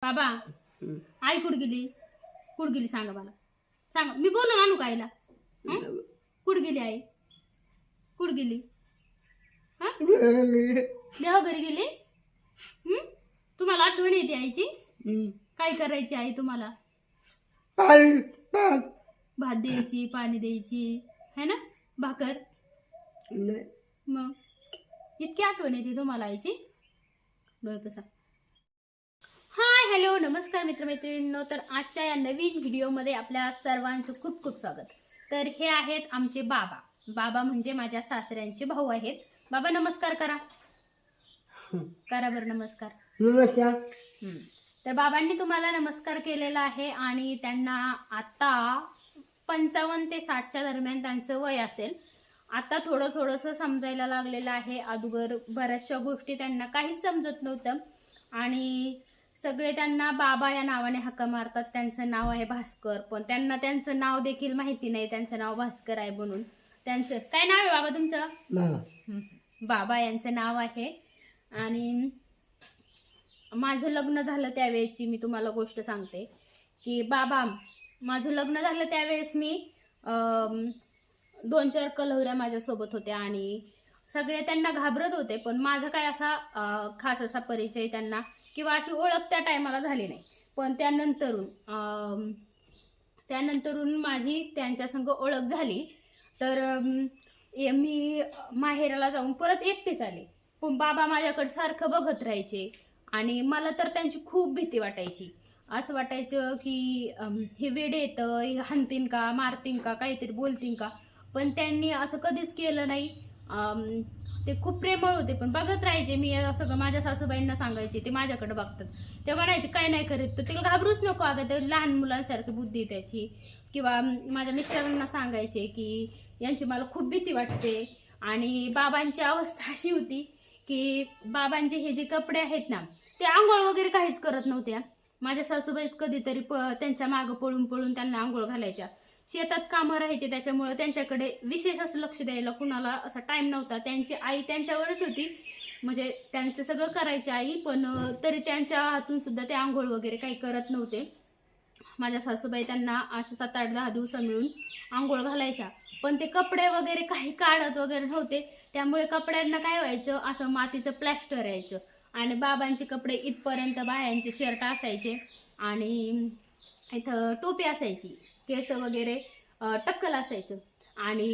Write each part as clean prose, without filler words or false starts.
बाबा आई कुठं गेली सांगा मला, सांगा. मी बोलून आणू का आईला? कुठं गेली आई? कुठं गेली? देवा घरी गेली. तुम्हाला आठवण येते आईची? काय करायची आई तुम्हाला? भात द्यायची, पाणी द्यायची, है ना, भाकर. मग इतकी आठवण येते तुम्हाला आईची? डोळे कसा. हाय, हॅलो, नमस्कार मित्रमैत्रिणींनो. तर आजच्या या नवीन व्हिडिओमध्ये आपल्या सर्वांचं खूप खूप स्वागत. तर हे आहेत आमचे बाबा. बाबा म्हणजे माझ्या सासऱ्यांचे भाऊ आहेत. बाबा नमस्कार करा. करा बरं नमस्कार. नमस्कार. तर बाबांनी तुम्हाला नमस्कार केलेला आहे आणि त्यांना आता 55 ते 60च्या दरम्यान त्यांचं वय असेल. आता थोडंसं समजायला लागलेलं आहे. अगोदर बऱ्याचशा गोष्टी त्यांना काहीच समजत नव्हतं आणि सगळे त्यांना बाबा या नावाने हाका मारतात. त्यांचं नाव आहे भास्कर, पण त्यांना त्यांचं नाव देखील माहिती नाही. त्यांचं नाव भास्कर आहे म्हणून. त्यांचं काय नाव आहे बाबा तुमचं? बाबा यांचं नाव आहे. आणि माझं लग्न झालं त्यावेळेची मी तुम्हाला गोष्ट सांगते की बाबा, माझं लग्न झालं त्यावेळेस मी 2-4 कलहऱ्या माझ्यासोबत होत्या आणि सगळे त्यांना घाबरत होते. पण माझा काय असा खास असा परिचय त्यांना किंवा अशी ओळख त्या टायमाला झाली नाही. पण त्यानंतरून माझी त्यांच्यासंग ओळख झाली. तर मी माहेराला जाऊन परत एकटीच आले. पण बाबा माझ्याकडे सारखं बघत राहायचे आणि मला तर त्यांची खूप भीती वाटायची. असं वाटायचं की हे वेडे येतं, हे हाणतीन का, मारतीन का, काहीतरी बोलतीन का. पण त्यांनी असं कधीच केलं नाही. ते खूप प्रेमळ होते. पण बघत राहायचे. मी सगळं माझ्या सासूबाईंना सांगायचे, ते माझ्याकडे बघतात. ते म्हणायचे काय नाही करीत, तर तिला घाबरूच नको अगं, ते लहान मुलांसारखी बुद्धी त्याची. किंवा माझ्या मिस्टरांना सांगायचे की यांची मला खूप भीती वाटते. आणि बाबांची अवस्था अशी होती की बाबांचे हे जे कपडे आहेत ना, ते आंघोळ वगैरे काहीच करत नव्हत्या. माझ्या सासूबाईच कधीतरी त्यांच्या मागं पळून त्यांना आंघोळ घालायच्या. शेतात कामं राहायचे, त्याच्यामुळे त्यांच्याकडे विशेष असं लक्ष द्यायला कुणाला असा टाइम नव्हता. त्यांची आई त्यांच्यावरच होती, म्हणजे त्यांचं सगळं करायची आई. पण तरी त्यांच्या हातून सुद्धा ते आंघोळ वगैरे काही करत नव्हते. माझ्या सासूबाई त्यांना असं 7-8-10 दिवस मिळून आंघोळ घालायच्या. पण ते कपडे वगैरे काही काढत वगैरे नव्हते. त्यामुळे कपड्यांना काय व्हायचं, असं मातीचं प्लॅस्टर यायचं. आणि बाबांचे कपडे इथपर्यंत बायांचे शर्ट असायचे आणि इथं टोपी असायची, केस वगैरे टक्कल असायचं आणि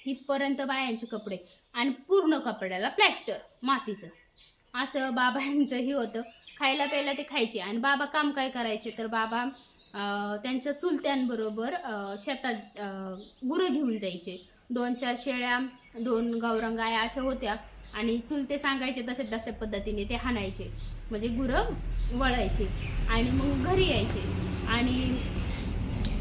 इथपर्यंत बायांचे कपडे आणि पूर्ण कपड्याला प्लॅस्टर मातीचं. असं बाबांचंही होतं. खायला प्यायला ते खायचे. आणि बाबा काम काय करायचे, तर बाबा त्यांच्या चुलत्यांबरोबर शेतात गुरं घेऊन जायचे. 2-4 शेळ्या, 2 गावरान गाया अशा होत्या आणि चुलते सांगायचे तशा पद्धतीने ते हाणायचे, म्हणजे गुरं वळायचे आणि मग घरी यायचे. आणि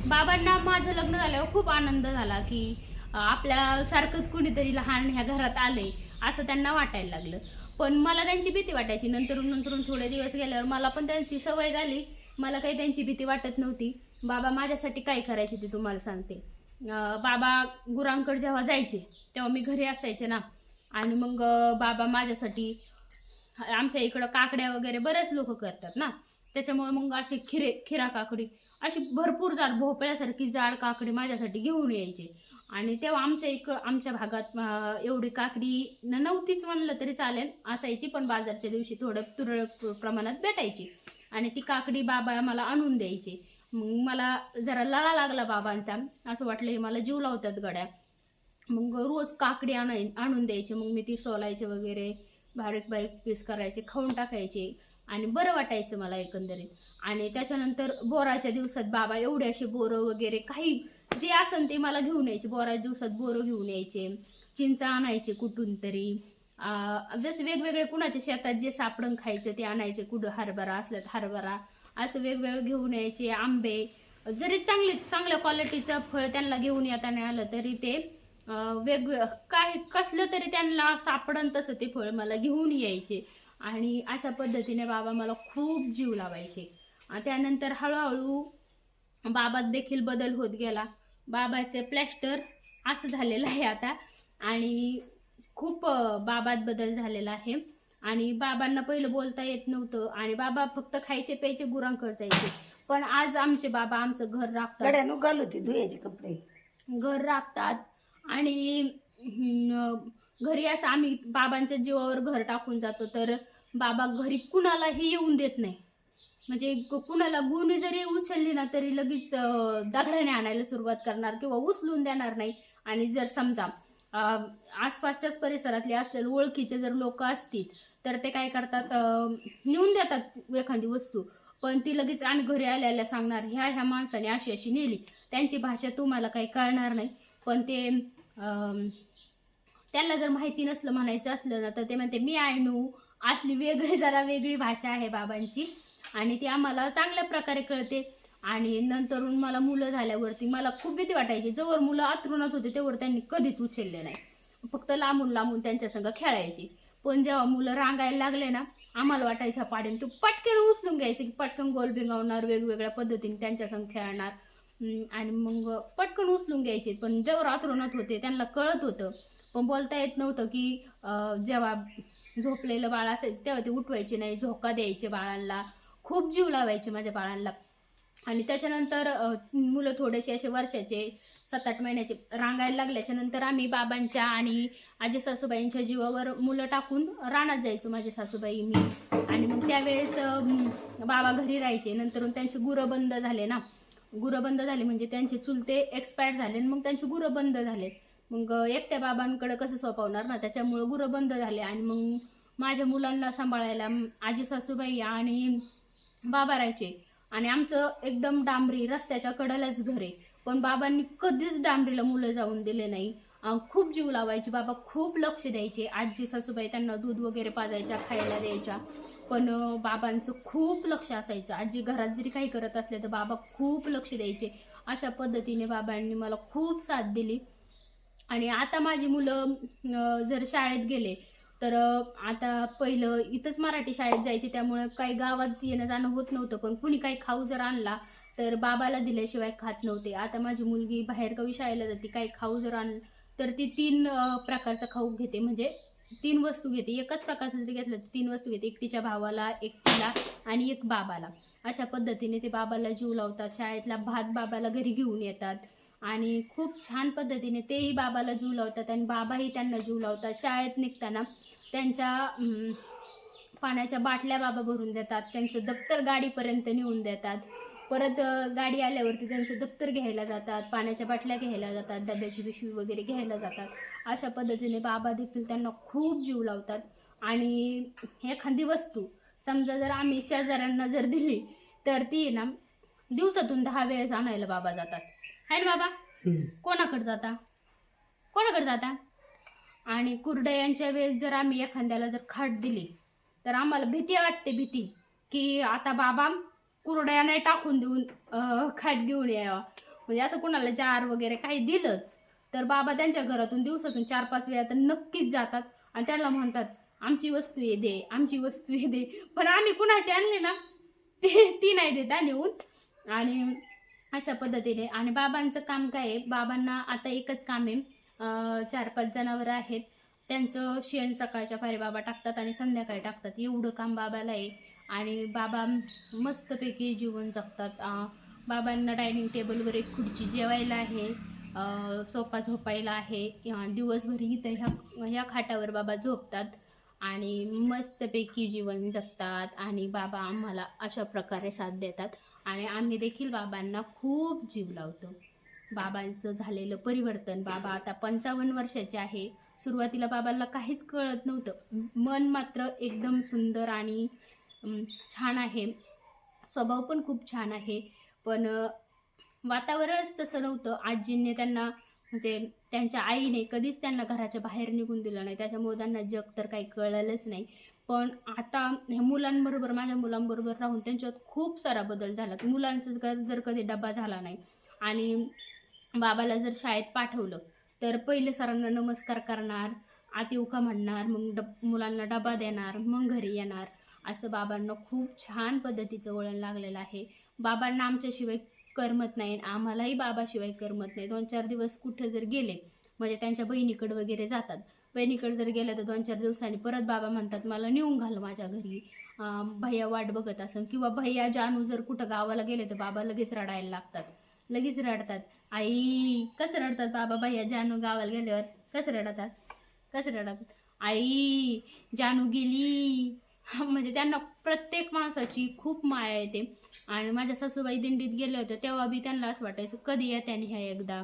बाबांना माझं लग्न झाल्यावर खूप आनंद झाला की आपल्यासारखंच कुणीतरी लहान ह्या घरात आले असं त्यांना वाटायला लागलं. पण मला त्यांची भीती वाटायची. नंतरून थोडे दिवस गेल्यावर मला पण त्यांची सवय झाली. मला काही त्यांची भीती वाटत नव्हती. बाबा माझ्यासाठी काय करायचे ते तुम्हाला सांगते. बाबा गुरांकडे जेव्हा जायचे तेव्हा मी घरी असायचे ना, आणि मग बाबा माझ्यासाठी, आमच्या इकडं काकड्या वगैरे बरेच लोक करतात ना, त्याच्यामुळे मग असे खिरा काकडी अशी भरपूर जाड भोपळ्यासारखी जाड काकडी माझ्यासाठी घेऊन यायचे. आणि तेव्हा आमच्या भागात एवढी काकडी नव्हतीच म्हणलं तरी चालेल, असायची. पण बाजारच्या दिवशी थोडं तुरळक प्रमाणात भेटायची आणि ती काकडी बाबा मला आणून द्यायचे. मग मला जरा लळा लागला बाबांचा, असं वाटलं हे मला जीव लावतात गड्या. मग रोज काकडी आणून द्यायचे. मग मी ती सोलायचे वगैरे, बारीक पीस करायचे, खाऊन टाकायचे आणि बरं वाटायचं मला एकंदरीत. आणि त्याच्यानंतर बोराच्या दिवसात बाबा एवढे असे बोरं वगैरे काही जे असेल ते मला घेऊन यायचे. बोराच्या दिवसात बोरं घेऊन यायचे, चिंच आणायचे कुठून तरी, जसे वेगवेगळे कुणाच्या शेतात जे सापडून खायचं ते आणायचे. कुठं हरभरा असल्यात हरभरा, असं वेगवेगळं घेऊन यायचे. आंबे, जरी चांगल्या क्वालिटीचं फळ त्यांना घेऊन येताना आलं तरी ते काय कसलं तरी त्यांना सापडन तसं ते फळ मला घेऊन यायचे. आणि अशा पद्धतीने बाबा मला खूप जीव लावायचे. त्यानंतर हळूहळू बाबात देखील बदल होत गेला. बाबाचे प्लॅस्टर असं झालेलं आहे आता आणि खूप बाबात बदल झालेला आहे. आणि बाबांना पहिलं बोलता येत नव्हतं आणि बाबा फक्त खायचे प्यायचे गुरांकडे जायचे. पण आज आमचे बाबा आमचं घर राखतात, गड्यानं घालू ते धुयाचे कपडे. घर राखतात. आणि घरी असं आम्ही बाबांच्या जीवावर घर टाकून जातो, तर बाबा घरी कुणालाही येऊन देत नाही. म्हणजे कुणाला गुणी जरी उचलली ना तरी लगेच दगडाने आणायला सुरुवात करणार किंवा उचलून देणार नाही. आणि जर समजा आसपासच्याच परिसरातले असलेले ओळखीचे जर लोक असतील तर ते काय करतात, नेऊन देतात एखादी वस्तू. पण ती लगेच आम्ही घरी आल्याला सांगणार, ह्या माणसाने अशी अशी नेली. त्यांची भाषा तुम्हाला काही कळणार नाही, पण ते त्यांना जर माहिती नसलं म्हणायचं असलं ना तर ते म्हणते मी आयनू. असली जरा वेगळी भाषा आहे बाबांची आणि ती आम्हाला चांगल्या प्रकारे कळते. आणि नंतरून मला मुलं झाल्यावरती मला खूप भीती वाटायची. जवळ मुलं आतरुणात होते तेवढं त्यांनी कधीच उचलले नाही, फक्त लांबून लांबून त्यांच्या संग खेळायची. पण जेव्हा मुलं रांगायला लागले ना आम्हाला वाटायच्या पाड्याने तू पटकन उचलून घ्यायचे की पटकन गोल भिंगावणार, वेगवेगळ्या पद्धतीने त्यांच्या संग खेळणार आणि मग पटकन उचलून घ्यायचे. पण जेव्हा आतरुणात होते त्यांना कळत होतं पण बोलता येत नव्हतं की जेव्हा झोपलेलं बाळ असायचं तेव्हा ते उठवायचे नाही, झोका द्यायचे बाळांना, खूप जीव लावायचे माझ्या बाळांना. आणि त्याच्यानंतर मुलं थोडेसे असे वर्षाचे 7-8 महिन्याचे रांगायला लागल्याच्या नंतर आम्ही बाबांच्या आणि आजी सासूबाईंच्या जीवावर मुलं टाकून रानात जायचो, माझे सासूबाई मी. आणि मग त्यावेळेस बाबा घरी राहायचे. नंतर त्यांचे गुरं बंद झाले ना, गुरं बंद झाले म्हणजे त्यांचे चुलते एक्सपायर झाले मग त्यांचे गुरं बंद झाले. मग एकट्या बाबांकडे कसं सोपवणार ना, त्याच्यामुळं गुरं बंद झाले. आणि मग माझ्या मुलांना सांभाळायला आजी सासूबाई आणि बाबा राहायचे. आणि आमचं एकदम डांबरी रस्त्याच्या कडेलाच घर आहे, पण बाबांनी कधीच डांबरीला मुलं जाऊन दिले नाही. खूप जीव लावायचे बाबा, खूप लक्ष द्यायचे. आजी सासूबाई त्यांना दूध वगैरे पाजायच्या, खायला द्यायच्या, पण बाबांचं खूप लक्ष असायचं. आजी घरात जरी काही करत असले तर बाबा खूप लक्ष द्यायचे. अशा पद्धतीने बाबांनी मला खूप साथ दिली. आणि आता माझी मुलं जर शाळेत गेले तर आता पहिलं इथंच मराठी शाळेत जायचे, त्यामुळे काही गावात येणं जाणं होत नव्हतं. पण कुणी काही खाऊ जर आणला तर बाबाला दिल्याशिवाय खात नव्हते. आता माझी मुलगी बाहेरगावी शाळेला जाते, काही खाऊ जर आणलं तर ती 3 प्रकारचा खाऊ घेते, म्हणजे 3 वस्तू घेते. एकच प्रकारचं जरी घेतलं तर 3 वस्तू घेते, एक तिच्या भावाला, एक तिला आणि एक बाबाला. अशा पद्धतीने ते बाबाला जीव लावतात. शाळेतला भात बाबाला घरी घेऊन येतात आणि खूप छान पद्धतीने तेही बाबाला जीव लावतात आणि बाबाही त्यांना जीव लावतात. शाळेत निघताना त्यांच्या पाण्याच्या बाटल्या बाबा भरून देतात, त्यांचं दप्तर गाडीपर्यंत नेऊन देतात. परत गाडी आल्यावरती त्यांचं दप्तर घ्यायला जातात, पाण्याच्या बाटल्या घ्यायला जातात, डब्याची पिशवी वगैरे घ्यायला जातात. अशा पद्धतीने बाबा देखील त्यांना खूप जीव लावतात. आणि एखादी वस्तू समजा जर आम्ही शेजाऱ्यांना जर दिली तर ती ना दिवसातून 10 वेळेस आणायला बाबा जातात. आहे ना बाबा? कोणाकडे जाता? आणि कुरडयांच्या वेळेस जर आम्ही एखाद्याला जर खाट दिली तर आम्हाला भीती वाटते की आता बाबा कुरडया नाही टाकून देऊन खाट घेऊन यावा. म्हणजे असं कुणाला जार वगैरे काही दिलंच तर बाबा त्यांच्या घरातून दिवसातून 4-5 वेळा तर नक्कीच जातात आणि त्यांना म्हणतात आमची वस्तू ये दे. पण आम्ही कुणाची आणली ना ती नाही देत नेऊन. आणि अशा पद्धतीने. आणि बाबांचं काम काय आहे, बाबांना आता एकच काम आहे, 4-5 जनावरं आहेत, त्यांचं शेण सकाळच्या पारी बाबा टाकतात आणि संध्याकाळी टाकतात. एवढं काम बाबाला आहे. आणि बाबा मस्तपैकी जीवन जगतात. बाबांना डायनिंग टेबलवर एक खुर्ची जेवायला आहे, सोफा झोपायला आहे, दिवसभर इथं ह्या खाटावर बाबा झोपतात आणि मस्तपैकी जीवन जगतात. आणि बाबा आम्हाला अशा प्रकारे साथ देतात आणि आम्ही देखील बाबांना खूप जीव लावतो. बाबांचं झालेलं परिवर्तन, बाबा आता 55 वर्षाचे आहे. सुरुवातीला बाबांना काहीच कळत नव्हतं, मन मात्र एकदम सुंदर आणि छान आहे, स्वभाव पण खूप छान आहे. पण वातावरणच तसं नव्हतं. आजींनी त्यांना म्हणजे त्यांच्या आईने कधीच त्यांना घराच्या बाहेर निघून दिलं नाही, त्याच्यामुळे त्यांना जग तर काही कळलंच नाही. पण आता ह्या मुलांबरोबर, माझ्या मुलांबरोबर राहून त्यांच्यात खूप सारा बदल झाला. मुलांचं जर कधी डबा झाला नाही आणि बाबाला जर शाळेत पाठवलं तर पहिले सरांना नमस्कार करणार, आत येऊ का म्हणणार, मग मुलांना डबा देणार, मग घरी येणार. असं बाबांना खूप छान पद्धतीचं वळण लागलेलं आहे. बाबांना आमच्याशिवाय करमत नाही, आम्हालाही बाबाशिवाय करमत नाही. 2-4 दिवस कुठं जर गेले म्हणजे त्यांच्या बहिणीकडे वगैरे जातात बहिणीकडे जर गेलं तर 2-4 दिवसांनी परत बाबा म्हणतात मला नेऊन घाल माझ्या घरी. भैया वाट बघत असन किंवा भैया जानू जर कुठं गावाला गेले तर बाबा लगेच रडायला लागतात, लगेच रडतात. आई कसं रडतात बाबा भैया जानू गावाला गेल्यावर? कसं रडतात, कसं रडतात? आई जानू गेली. म्हणजे त्यांना प्रत्येक माणसाची खूप माया येते. आणि माझ्या सासूबाई दिंडीत गेल्या होत्या तेव्हा बी त्यांना असं वाटायचं कधी येत्या आणि ह्या एकदा.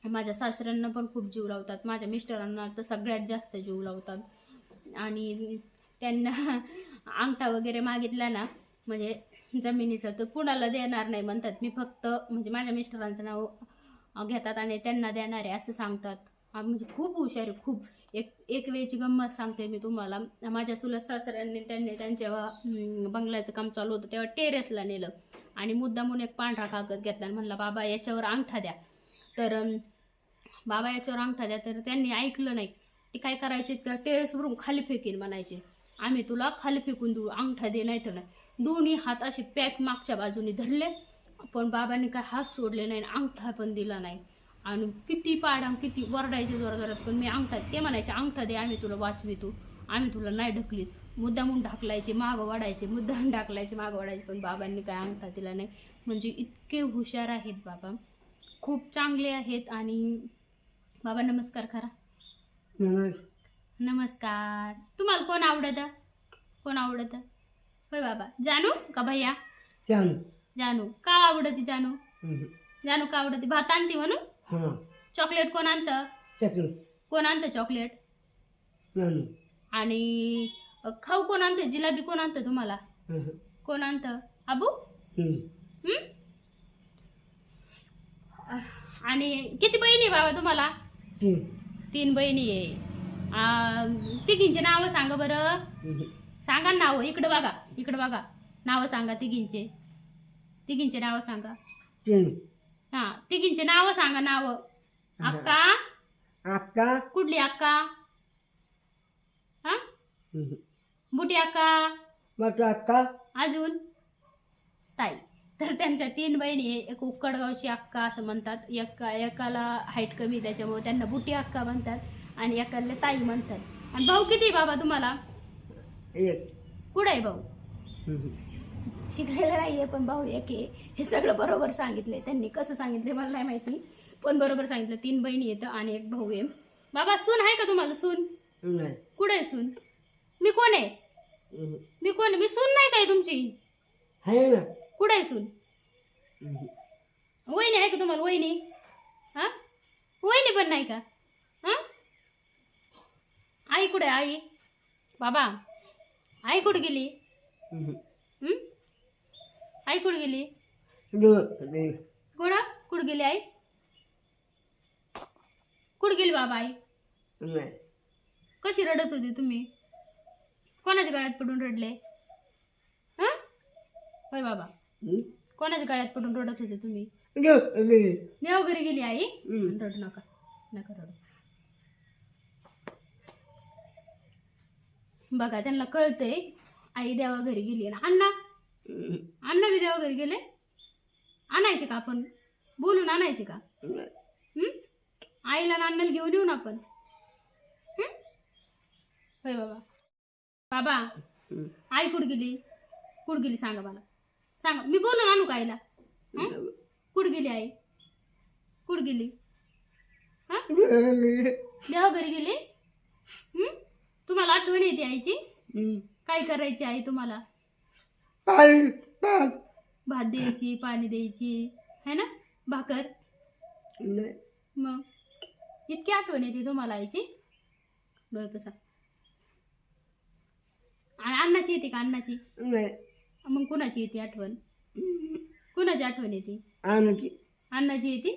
माझ्या सासऱ्यांना पण खूप जीव लावतात, माझ्या मिस्टरांना तर सगळ्यात जास्त जीव लावतात. आणि त्यांना अंगठा वगैरे मागितला ना म्हणजे जमिनीचं तर कुणाला देणार नाही म्हणतात. मी फक्त म्हणजे माझ्या मिस्टरांचं नाव घेतात आणि त्यांना देणार आहे असं सांगतात. म्हणजे खूप हुशार आहे खूप. एक वेळची गंमत सांगते मी तुम्हाला. माझ्या चुलत सासऱ्यांनी त्यांनी त्यांच्या बंगल्याचं काम चालू होतं तेव्हा टेरेसला नेलं आणि मुद्दामून एक पांढरा कागद घेतला आणि म्हणला बाबा याच्यावर अंगठा द्या. तर बाबा याच्यावर अंगठा द्या. तर त्यांनी ऐकलं नाही. ते काय करायचे त्या टेरेसवरून खाली फेकीन म्हणायचे आम्ही तुला खाली फेकून देऊ, अंगठा दे नाही तर नाही. दोन्ही हात असे पॅक मागच्या बाजूने धरले पण बाबांनी काय हात सोडले नाही, अंगठा पण दिला नाही. आणि किती पाडा किती वरडायचे जोरात पण मी अंगठा, ते म्हणायचे अंगठा दे आम्ही तुला वाचवितो, आम्ही तुला नाही ढकलीत. मुद्दामून ढकलायचे मागं वाढायचे, मुद्दाम ढकलायचे मागं वाढायचे पण बाबांनी काय अंगठा दिला नाही. म्हणजे इतके हुशार आहेत बाबा, खूप चांगले आहेत. आणि बाबा नमस्कार करा. नमस्कार. तुम्हाला कोण आवडतं, कोण आवडतं? होय बाबा जानू का भैया? जानू. का आवडते जानू? जानू का आवडते? भात आणते म्हणून? चॉकलेट कोण आणतं? कोण आणतं चॉकलेट? आणि खाऊ कोण आणतं? जिलाबी कोण आणतं तुम्हाला? कोण आणतं? आबू. आणि किती बहिणी बाबा तुम्हाला? 3 बहिणी आहे. तिघींचे नाव सांगा बरं. सांगा नाव. इकडे बघा, इकडे बघा. नाव सांगा तिघींचे. तिघींचे नाव सांगा. हा तिघींचे नाव सांगा. नाव. अक्का. अक्का. कुठली अक्का? हा बुटी अक्का. माझा अक्का. अजून ताई. तर त्यांच्या 3 बहिणी आहे. एक उक्कडगावची अक्का असं म्हणतात, एकाला हाईट कमी त्याच्यामुळे त्यांना बुटी अक्का म्हणतात आणि एकाला ताई म्हणतात. आणि भाऊ किती बाबा तुम्हाला? एक. कुठं आहे भाऊ? शिकलेला नाहीये पण भाऊ एक आहे. हे सगळं बरोबर सांगितलंय त्यांनी. कसं सांगितलंय मला नाही माहिती पण बरोबर सांगितलं. 3 बहिणी आहेत आणि एक भाऊ आहे. बाबा सून आहे का तुम्हाला? सून कुठे आहे? सून मी कोण आहे? मी कोण? मी सून नाही काय तुमची? कुठे आहे सून? वहिनी आहे का तुम्हाला? वहिनी? हा वहिनी पण नाही का? हा आई कुठे? आई बाबा आई कुठे गेली? आई कुठे गेली? कुठे गेली आई? कुठे गेली बाबा आई? कशी रडत होती तुम्ही? कोणाच्या गळ्यात पडून रडले? हा होय बाबा कोणाच्या गळ्यात पडून रडत होते तुम्ही? देवघरी गेली आई? रडू नका, नका रडू. बघा त्यांना कळतंय आई देवाघरी गेली. अण्णा अण्णा बी देवाघरी गेले. आणायचे का आपण? बोलून आणायचे का? आईला नानाला घेऊन येऊन आपण. होय बाबा. बाबा आई कुठे गेली? कुठे गेली सांगा मला, सांगा. मी बोलून आणू का आईला? कुठे गेली आई? कुठे गेली? हा देवाघरी गेली. तुम्हाला आठवण येते आईची? काय करायची आई तुम्हाला? भात द्यायची, पाणी द्यायची है ना, भाकर. मग इतकी आठवण येते तुम्हाला आईची? डोळे कसा. आणि अण्णाची येते का? अण्णाची? मग कुणाची येते आठवण? कुणाची आठवण येते? अण्णाची येते.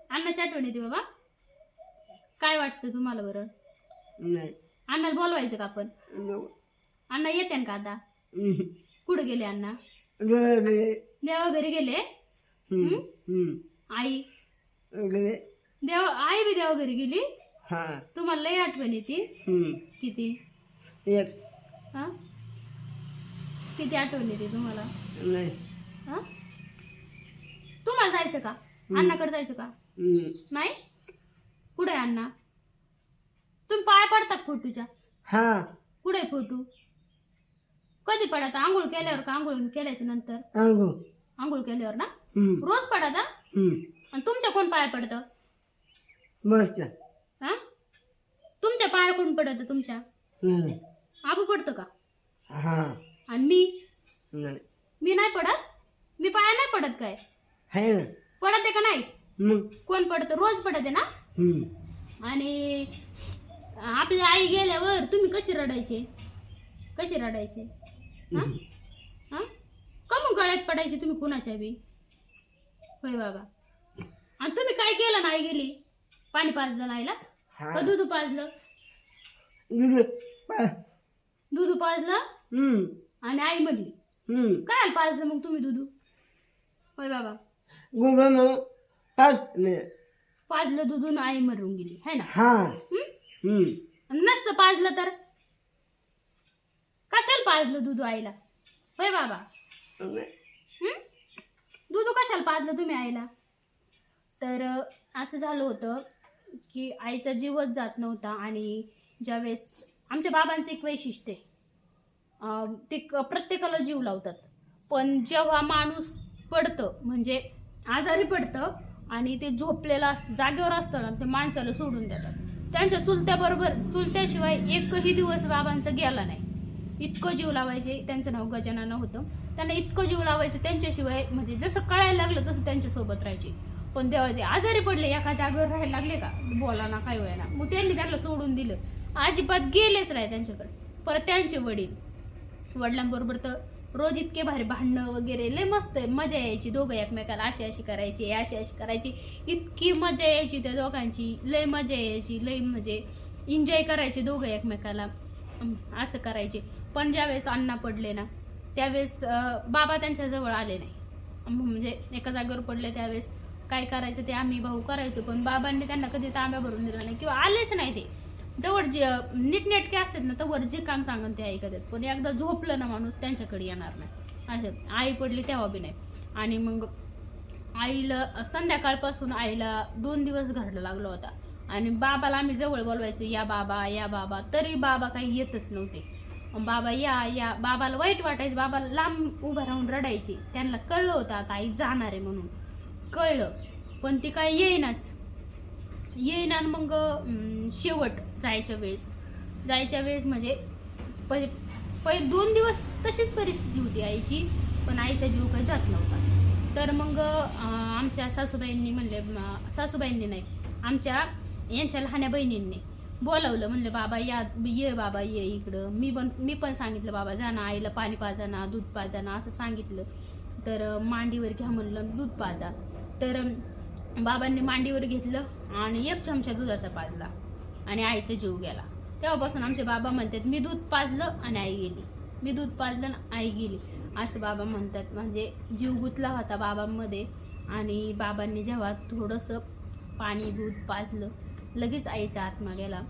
अण्णाची आठवण येते बाबा. काय वाटतं तुम्हाला बरं? अण्णाला बोलवायचं का आपण? अण्णा येते का आता? कुठे गेले अण्णा? देवाघरी गेले. आई आई बी देवाघरी गेली. तुम्हाला लय आठवण येते. किती? हा किती आठवण येते तुम्हाला? तुम्हाला जायचं का? अण्णाकडे जायचं का? नाही? कुठे आहे अण्णा? तुम्ही पाय पडतात फोटोच्या? हा कुठे आहे फोटो? कधी पडत? आंघोळ केल्यावर का आंघोळ केल्याच्या नंतर? अंगू आंघोळ केल्यावर ना? रोज पडत हा? आणि तुमच्या कोण पाय पडतं? मस्त हा? तुमच्या पाया कोण पडत तुमच्या? आबू पडतं का? हा आणि मी नाही मी नाही पडत? मी पाया नाही पडत काय? आहे ना पडत आहे का नाही? मग कोण पडतं? रोज पडत आहे ना? आणि आपली आई गेल्यावर तुम्ही कशी रडायचे? कशी रडायचे? हा? हा? का मग गळ्यात पडायचे तुम्ही कुणाच्या बी? होय बाबा. आणि तुम्ही काय केलं नाही गेली? पाणी पाजलं नाहीला? का दूध पाजलं? दूध पाजलं आणि आई म्हणली काय पाजलं मग तुम्ही दूध? होय बाबा. पाजलं दूध आई मरून गेली है ना? आणि नसतं पाजलं तर कशाला पाजलं दूध आईला? होय बाबा. दूध कशाला पाजलं तुम्ही आईला? तर असं झालं होतं की आईचा जीवच जात नव्हता. आणि ज्यावेळेस आमच्या बाबांचं एक वैशिष्ट्य आहे, ते प्रत्येकाला जीव लावतात, पण जेव्हा माणूस पडतं म्हणजे आजारी पडतं आणि ते झोपलेलं जागेवर असतं ना, ते माणसाला सोडून देतात. त्यांच्या चुलत्याशिवाय एकही दिवस बाबांचा गेला नाही. इतकं जीव लावायचे. त्यांचं नाव गजानन होतं. त्यांना इतकं जीव लावायचं, त्यांच्याशिवाय म्हणजे जसं कळायला लागलं तसं त्यांच्यासोबत राहायचे. पण तेव्हा ते आजारी पडले, एका जागेवर राहायला लागले का, बोला ना काय व्हायला, मग त्यांनी त्यांना सोडून दिलं. अजिबात गेलेच नाही त्यांच्याकडे. परत त्यांचे वडिलांबरोबर तर रोज इतके भारी भांडणं वगैरे, लय मस्त मजा यायची. दोघं एकमेकाला अशी करायची, अशी करायची. इतकी मजा यायची त्या दोघांची, लय मजा यायची, लय म्हणजे एन्जॉय करायचे दोघं एकमेकाला, असं करायचे. पण ज्यावेळेस अण्णा पडले ना, त्यावेळेस बाबा त्यांच्याजवळ आले नाही. म्हणजे एका जागेवर पडले त्यावेळेस काय करायचं ते आम्ही भाऊ करायचो, पण बाबांनी त्यांना कधी तांब्या भरून दिला नाही किंवा आलेच नाही. ते जवळ जे नीटनेटके असतात ना, तर जे काम सांगून ते ऐकतात, पण एकदा झोपलं ना माणूस त्यांच्याकडे येणार नाही. असं आई पडली तेव्हा बी नाही. आणि मग आईला संध्याकाळपासून आईला 2 दिवस घरला लागला होता. आणि बाबाला आम्ही जवळ बोलवायचो, या बाबा या बाबा, तरी बाबा काही येतच नव्हते. बाबा या बाबाला वाईट वाटायचं. बाबा लांब उभं राहून रडायचे. त्यांना कळलं होतं आता आई जाणार आहे म्हणून, कळलं, पण ती काय येईनाच. मग शेवट जायच्या वेळेस म्हणजे पहिले 2 दिवस तशीच परिस्थिती होती आईची, पण आईचा जीव काही जात नव्हता. तर मग आमच्या सासूबाईंनी नाही, आमच्या यांच्या लहान्या बहिणींनी बोलावलं. म्हणलं बाबा ये बाबा ये इकडं. मी पण सांगितलं बाबा जा ना, आईला पाणी पाजा, दूध पाजा असं सांगितलं. तर मांडीवर घ्या म्हणलं, दूध पाजा. तर बाबांनी मांडीवर घेतलं आणि 1 चमचा दुधाचा पाजला आणि आईचा जीव गेला. तेव्हापासून आमचे बाबा म्हणतात, मी दूध पाजलं आणि आई गेली, मी दूध पाजलं आणि आई गेली, असं बाबा म्हणतात. म्हणजे जीव गुंतला होता बाबांमध्ये. आणि बाबांनी जेव्हा थोडंसं पाणी दूध पाजलं, लगेच आईचा आत्मा गेला.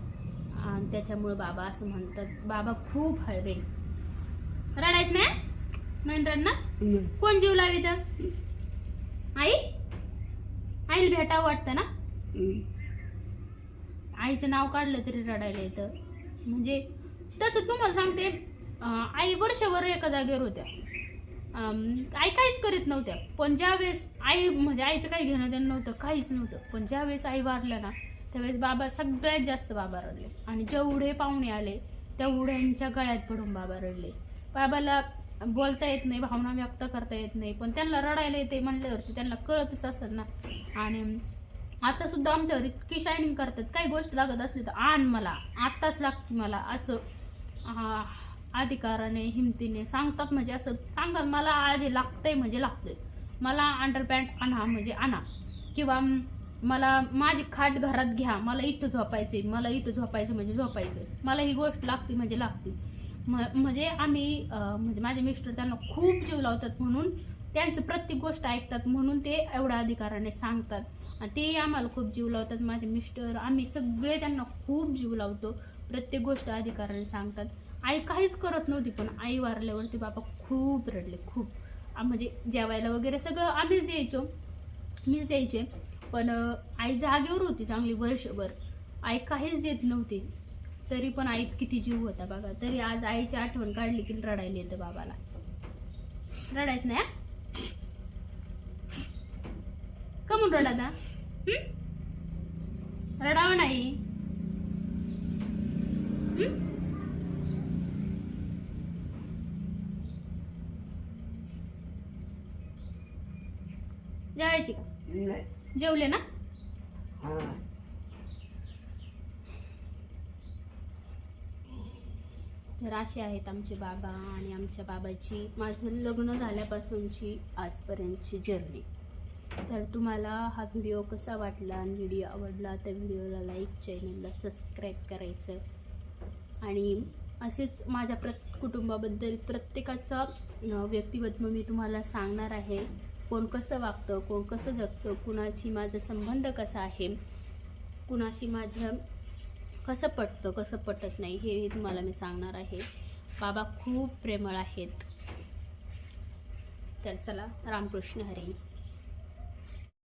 आणि त्याच्यामुळे बाबा असं म्हणतात, बाबा खूप हळवे. रडायच नाही रडणार? कोण जीव लावी तर? आई? आईला भेटावं वाटतं ना? आईचं नाव काढलं तरी रडायला येतं. म्हणजे तसं तुम्हाला सांगते, आई वर्षभर एका जागेवर होत्या, आई काहीच करीत नव्हत्या. पण ज्यावेळेस म्हणजे आईचं काही घेणं देणं नव्हतं, काहीच नव्हतं. पण ज्यावेळेस आई वारल्या ना, त्यावेळेस बाबा सगळ्यात जास्त बाबा रडले. आणि जेवढे पाहुणे आले तेवढ्यांच्या गळ्यात पडून बाबा रडले. बाबाला बोलता येत नाही, भावना व्यक्त करता येत नाही, पण त्यांना रडायला येते म्हणल्यावरती त्यांना कळतच असेल ना. आणि आता सुद्धा आमच्यावर इतकी शायनिंग करतात, काही गोष्ट लागत असली तर आण मला, आत्ताच लागते मला, असं अधिकाराने हिमतीने सांगतात. म्हणजे असं सांगतात, मला आज लागतंय म्हणजे लागतंय, मला अंडरपॅन्ट आणा म्हणजे आणा, किंवा मला माझी खाट घरात घ्या, मला इथं झोपायचंय, मला इथं झोपायचं म्हणजे झोपायचं, मला ही गोष्ट लागते म्हणजे लागते. म्हणजे आम्ही म्हणजे माझे मिस्टर त्यांना खूप जीव लावतात, म्हणून त्यांचं प्रत्येक गोष्ट ऐकतात, म्हणून ते एवढ्या अधिकाराने सांगतात. आणि ते आम्हाला खूप जीव लावतात, माझे मिस्टर, आम्ही सगळे त्यांना खूप जीव लावतो. प्रत्येक गोष्ट अधिकाराने सांगतात. आई काहीच करत नव्हती, पण आई वारल्यावरती बाबा खूप रडले, खूप. म्हणजे जेवायला वगैरे सगळं मीच द्यायचे. पण आई जागेवर होती चांगली वर्षभर. आई काहीच देत नव्हती, तरी पण आईत किती जीव होता बघा. तरी आज आईची आठवण काढली की रडायला येतं बाबाला. रडायच नाही का म्हणून रडादा? रडावं नाही. जेवायची का? नाही जेवले ना? हा तर असे आहेत आमचे बाबा आणि आमच्या बाबाची माझं लग्न झाल्यापासूनची आजपर्यंतची जर्नी. तर तुम्हाला हा व्हिडिओ कसा वाटला आणि व्हिडिओ आवडला तर व्हिडिओला लाईक, चॅनलला सबस्क्राईब करायचं. आणि असेच माझ्या कुटुंबाबद्दल प्रत्येकाचा व्यक्तिमत्व मी तुम्हाला सांगणार आहे. कोण कसं वागतं, कोण कसं जगतं, कुणाची माझा संबंध कसा आहे, कुणाशी माझं कसं पटतं कसं पटत नाही हे तुम्हाला मी सांगणार आहे. बाबा खूप प्रेमळ आहेत. तर चला, रामकृष्ण हरी.